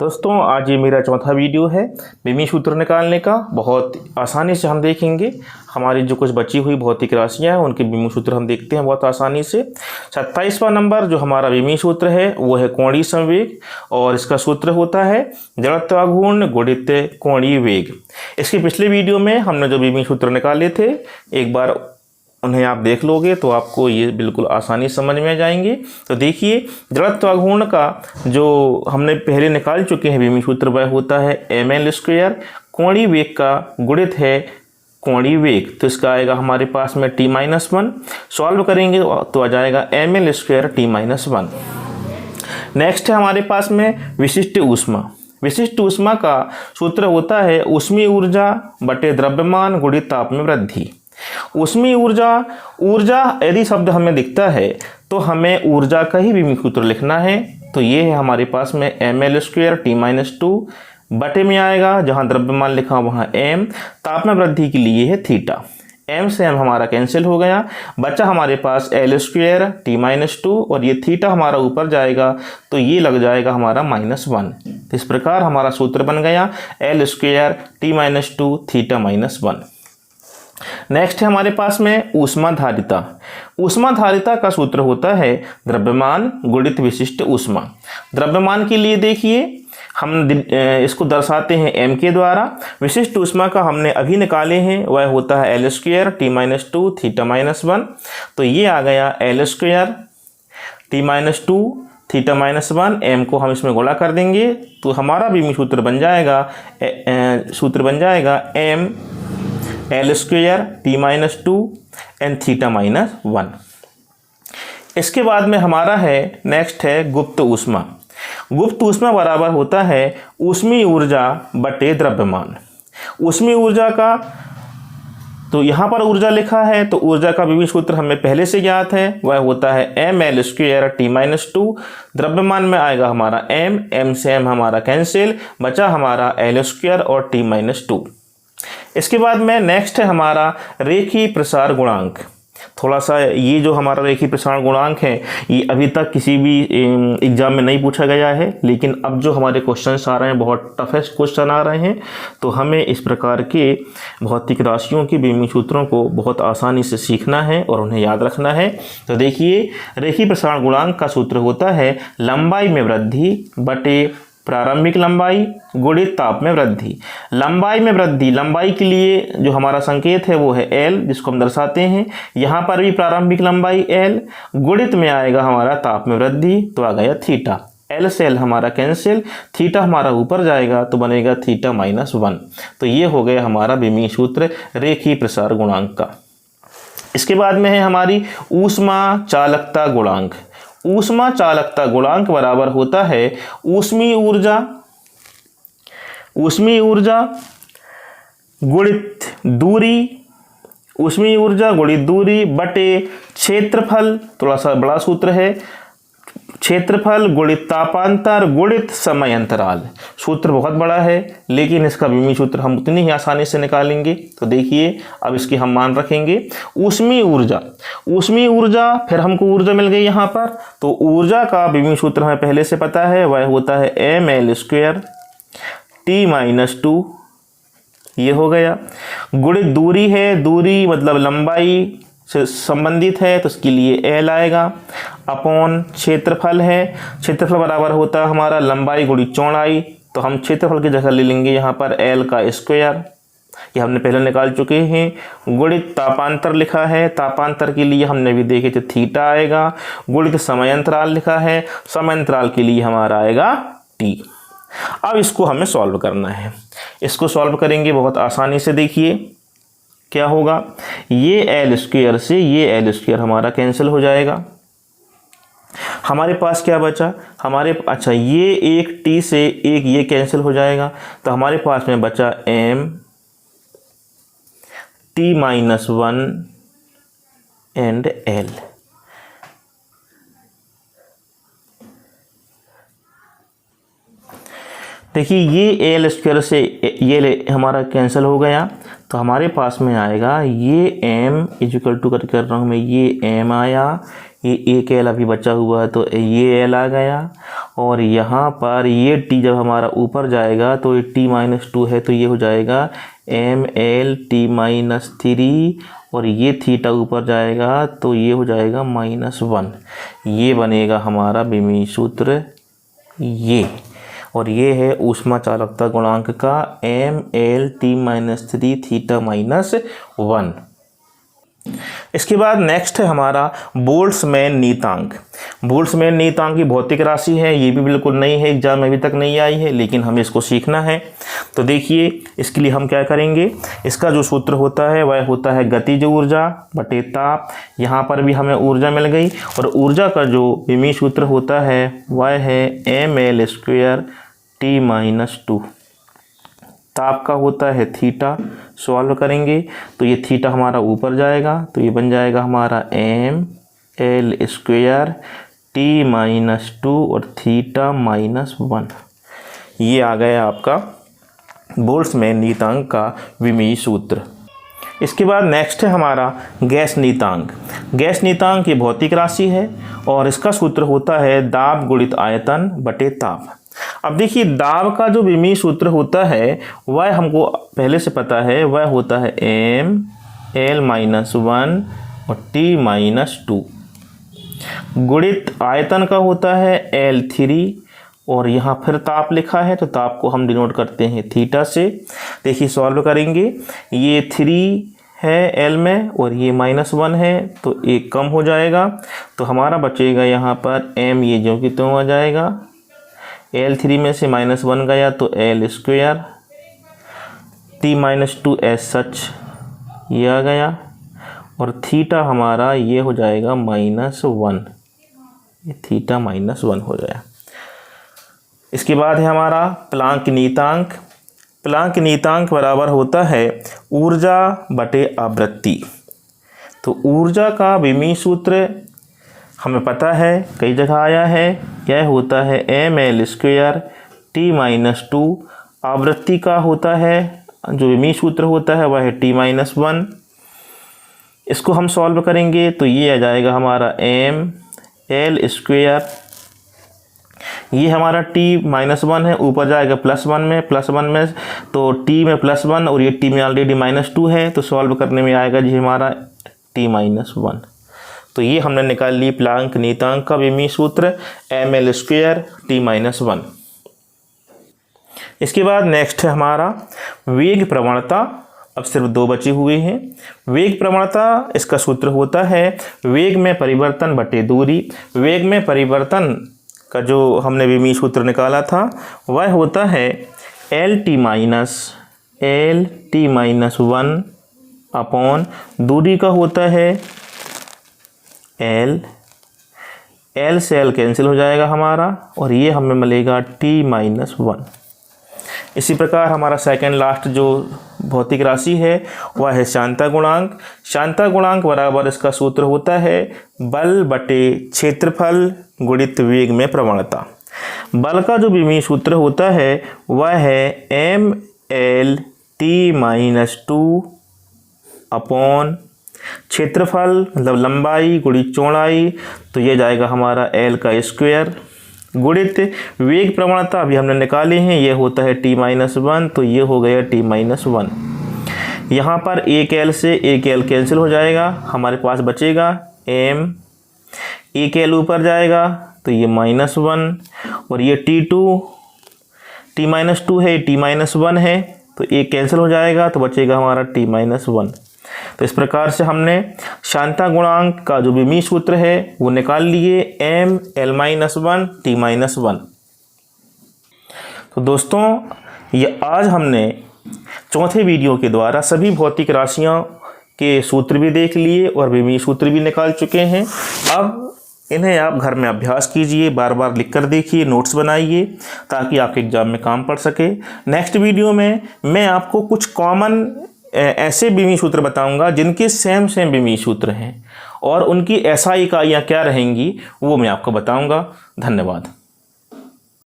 दोस्तों आज ये मेरा चौथा वीडियो है बीमी सूत्र निकालने का। बहुत आसानी से हम देखेंगे हमारी जो कुछ बची हुई भौतिक राशियां हैं उनके बीमी सूत्र हम देखते हैं बहुत आसानी से। 27वां नंबर जो हमारा बीमी सूत्र है वो है कोणीय संवेग और इसका सूत्र होता है जड़त्वाघूर्ण गुणित कोणीय वेग। इसके पिछले वीडियो में हमने जो बीमी सूत्र निकाले थे एक बार उन्हें आप देख लोगे तो आपको ये बिल्कुल आसानी समझ में आ जाएंगे। तो देखिए जड़त्वाघूर्ण का जो हमने पहले निकाल चुके हैं बीमी सूत्र वह होता है ml²। कोणीय वेग का गुणित है कोणीय वेग, तो इसका आएगा हमारे पास में t-1। सॉल्व करेंगे तो आ जाएगा ml² t-1। नेक्स्ट है हमारे पास में विशिष्ट ऊष्मा। विशिष्ट ऊष्मा का सूत्र होता है ऊष्मीय ऊर्जा बटे द्रव्यमान गुणित ताप में वृद्धि। ऊष्मीय ऊर्जा यदि शब्द हमें दिखता है तो हमें ऊर्जा का ही बीमी सूत्र लिखना है। तो ये है हमारे पास में ml² t-2 बटे में आएगा, जहाँ द्रव्यमान लिखा वहाँ m, ताप में वृद्धि के लिए है थीटा। m से m हमारा कैंसिल हो गया, बचा हमारे पास l² t-2 और ये थीटा हमारा ऊपर जाएगा तो ये लग जाएगा हमारा -1। तो इस प्रकार हमारा सूत्र बन गया l² t-2 थीटा -1। नेक्स्ट है हमारे पास में ऊष्माधारिता। ऊष्माधारिता का सूत्र होता है द्रव्यमान गुणित विशिष्ट ऊष्मा। द्रव्यमान के लिए देखिए हम इसको दर्शाते हैं m के द्वारा। विशिष्ट ऊष्मा का हमने अभी निकाले हैं वह होता है l² t-2 थीटा -1। तो ये आ गया l² t-2 थीटा -1। m को हम इसमें गुणा कर देंगे तो हमारा बीमी सूत्र बन जाएगा m l² t-2 and theta -1। इसके बाद में हमारा है नेक्स्ट है गुप्त ऊष्मा। गुप्त ऊष्मा बराबर होता है ऊष्मीय ऊर्जा बटे द्रव्यमान। ऊष्मीय ऊर्जा का तो यहाँ पर ऊर्जा लिखा है तो ऊर्जा का बीमी सूत्र हमें पहले से ज्ञात है वह होता है ml² t-2। द्रव्यमान में आएगा हमारा m से m हमारा कैंसिल, बचा हमारा l² और t-2। इसके बाद में नेक्स्ट है हमारा रेखीय प्रसार गुणांक। थोड़ा सा ये जो हमारा रेखीय प्रसार गुणांक है ये अभी तक किसी भी एग्जाम में नहीं पूछा गया है, लेकिन अब जो हमारे क्वेश्चंस आ रहे हैं बहुत टफेस्ट क्वेश्चन आ रहे हैं तो हमें इस प्रकार के भौतिक राशियों के बीमी सूत्रों को बहुत आसानी से सीखना है और उन्हें याद रखना है। तो देखिए रेखीय प्रसार गुणांक का सूत्र होता है लंबाई में वृद्धि बटे प्रारंभिक लंबाई गुणित ताप में वृद्धि। लंबाई में वृद्धि, लंबाई के लिए जो हमारा संकेत है वो है l जिसको हम दर्शाते हैं। यहाँ पर भी प्रारंभिक लंबाई l गुणित में आएगा हमारा ताप में वृद्धि तो आ गया थीटा। l से l हमारा कैंसिल, थीटा हमारा ऊपर जाएगा तो बनेगा थीटा -1। तो ये हो गया हमारा बीमी सूत्र रेखीय प्रसार गुणांक का। इसके बाद में है हमारी ऊष्मा चालकता गुणांक। ऊष्मा चालकता गुणांक बराबर होता है ऊष्मीय ऊर्जा गुणित दूरी, ऊष्मीय ऊर्जा गुणित दूरी बटे क्षेत्रफल, थोड़ा सा बड़ा सूत्र है, क्षेत्रफल गुणित तापांतर गुणित समय अंतराल। सूत्र बहुत बड़ा है लेकिन इसका बीमी सूत्र हम उतनी ही आसानी से निकालेंगे। तो देखिए अब इसकी हम मान रखेंगे ऊष्मीय ऊर्जा फिर हमको ऊर्जा मिल गई यहाँ पर, तो ऊर्जा का बीमी सूत्र हमें पहले से पता है वह होता है ml² t-2 ये हो गया। गुणित दूरी है, दूरी मतलब लंबाई से संबंधित है तो इसके लिए l आएगा, अपॉन क्षेत्रफल है, क्षेत्रफल बराबर होता है हमारा लंबाई गुणित चौड़ाई। तो हम क्षेत्रफल की जगह ले लेंगे यहाँ पर l का स्क्वायर, ये हमने पहले निकाल चुके हैं। गुणित तापांतर लिखा है, तापांतर के लिए हमने भी देखे थे थीटा आएगा। गुणित समय अंतराल लिखा है, समय अंतराल के लिए हमारा आएगा t। अब इसको हमें सॉल्व करना है। इसको सॉल्व करेंगे बहुत आसानी से। देखिए क्या होगा, ये l² से ये l² हमारा कैंसिल हो जाएगा। हमारे पास क्या बचा, अच्छा ये एक t से एक ये कैंसिल हो जाएगा तो हमारे पास में बचा m t-1 एंड l। देखिए ये l² से ये हमारा कैंसिल हो गया तो हमारे पास में आएगा ये m इक्वल टू कर रहा हूँ मैं, ये m आया, ये एक l अभी बचा हुआ है तो ये l आ गया और यहाँ पर ये t जब हमारा ऊपर जाएगा तो ये t-2 है, तो ये हो जाएगा mlt-3, और ये थीटा ऊपर जाएगा तो ये हो जाएगा -1। ये बनेगा हमारा विमीय सूत्र ये, और ये है ऊष्मा चालकता गुणांक का mlt-3 थीटा -1। इसके बाद नेक्स्ट है हमारा बोल्ट्जमैन नियतांक। बोल्ट्जमैन नियतांक की भौतिक राशि है, ये भी बिल्कुल नई है, एग्जाम में अभी तक नहीं आई है, लेकिन हमें इसको सीखना है। तो देखिए इसके लिए हम क्या करेंगे, इसका जो सूत्र होता है वह होता है गतिज ऊर्जा बटे ताप। यहाँ पर भी हमें ऊर्जा मिल गई, और ऊर्जा का जो विमीय सूत्र होता है वह है ml² T-2। ताप का होता है थीटा। सॉल्व करेंगे तो ये थीटा हमारा ऊपर जाएगा, तो ये बन जाएगा हमारा ml² T-2 और थीटा -1। ये आ गया आपका बोल्ट्जमैन नियतांक का विमीय सूत्र। इसके बाद नेक्स्ट है हमारा गैस नियतांक। गैस नियतांक ये भौतिक राशि है, और इसका सूत्र होता है दाब गुणित आयतन बटे ताप। अब देखिए दाब का जो विमीय सूत्र होता है वह हमको पहले से पता है, वह होता है ml-1 और T-2 गुणित आयतन का होता है L3, और यहाँ फिर ताप लिखा है तो ताप को हम डिनोट करते हैं थीटा से। देखिए सॉल्व करेंगे, ये 3 है L में और ये -1 है, तो एक कम हो जाएगा, तो हमारा बचेगा यहाँ पर m, ये जो कि तो आ जाएगा L3 में से -1 गया तो L² T-2 एज सच ये आ गया, और थीटा हमारा ये हो जाएगा -1, ये थीटा -1 हो गया। इसके बाद है हमारा प्लांक नियतांक। प्लांक नियतांक बराबर होता है ऊर्जा बटे आवृत्ति। तो ऊर्जा का विमीय सूत्र हमें पता है, कई जगह आया है, यह होता है ml² T-2। आवृत्ति का होता है जो विमीय सूत्र होता है वह है T-1। इसको हम सॉल्व करेंगे तो ये आ जाएगा हमारा ml², ये हमारा T-1 है, ऊपर जाएगा +1 में, तो T में +1 और ये T में ऑलरेडी -2 है, तो सॉल्व करने में आएगा जी हमारा T-1। तो ये हमने निकाल ली प्लांक नियतांक का विमीय सूत्र ml² T-1। इसके बाद नेक्स्ट है हमारा वेग प्रवणता। अब सिर्फ 2 बचे हुए हैं। वेग प्रवणता, इसका सूत्र होता है वेग में परिवर्तन बटे दूरी। वेग में परिवर्तन का जो हमने विमीय सूत्र निकाला था वह होता है Lt-1 अपॉन दूरी का होता है L से L कैंसिल हो जाएगा हमारा, और ये हमें मिलेगा T-1। इसी प्रकार हमारा सेकंड लास्ट जो भौतिक राशि है वह है शांता गुणांक। शांता गुणांक बराबर इसका सूत्र होता है बल बटे क्षेत्रफल गुणित वेग में प्रवणता। बल का जो विमीय सूत्र होता है वह है ml-T-2 अपॉन क्षेत्रफल मतलब लंबाई गुणित चौड़ाई, तो ये जाएगा हमारा L² गुणित वेग प्रवणता अभी हमने निकाले हैं, ये होता है T-1, तो ये हो गया T-1। यहाँ पर एक L से एक L कैंसिल हो जाएगा, हमारे पास बचेगा m, एक L ऊपर जाएगा तो ये -1, और ये T2 T-2 है, T-1 है, तो एक कैंसिल हो जाएगा तो बचेगा हमारा T-1। तो इस प्रकार से हमने शांता गुणांक का जो विमीय सूत्र है वो निकाल लिए ml-1 T-1। तो दोस्तों ये आज हमने चौथे वीडियो के द्वारा सभी भौतिक राशियों के सूत्र भी देख लिए और विमीय सूत्र भी निकाल चुके हैं। अब इन्हें आप घर में अभ्यास कीजिए, बार बार लिख कर देखिए, नोट्स बनाइए ताकि आपके एग्जाम में काम पड़ सके। नेक्स्ट वीडियो में मैं आपको कुछ कॉमन ऐसे विमीय सूत्र बताऊंगा जिनके सेम विमीय सूत्र हैं और उनकी SI इकाइयाँ क्या रहेंगी वो मैं आपको बताऊंगा। धन्यवाद।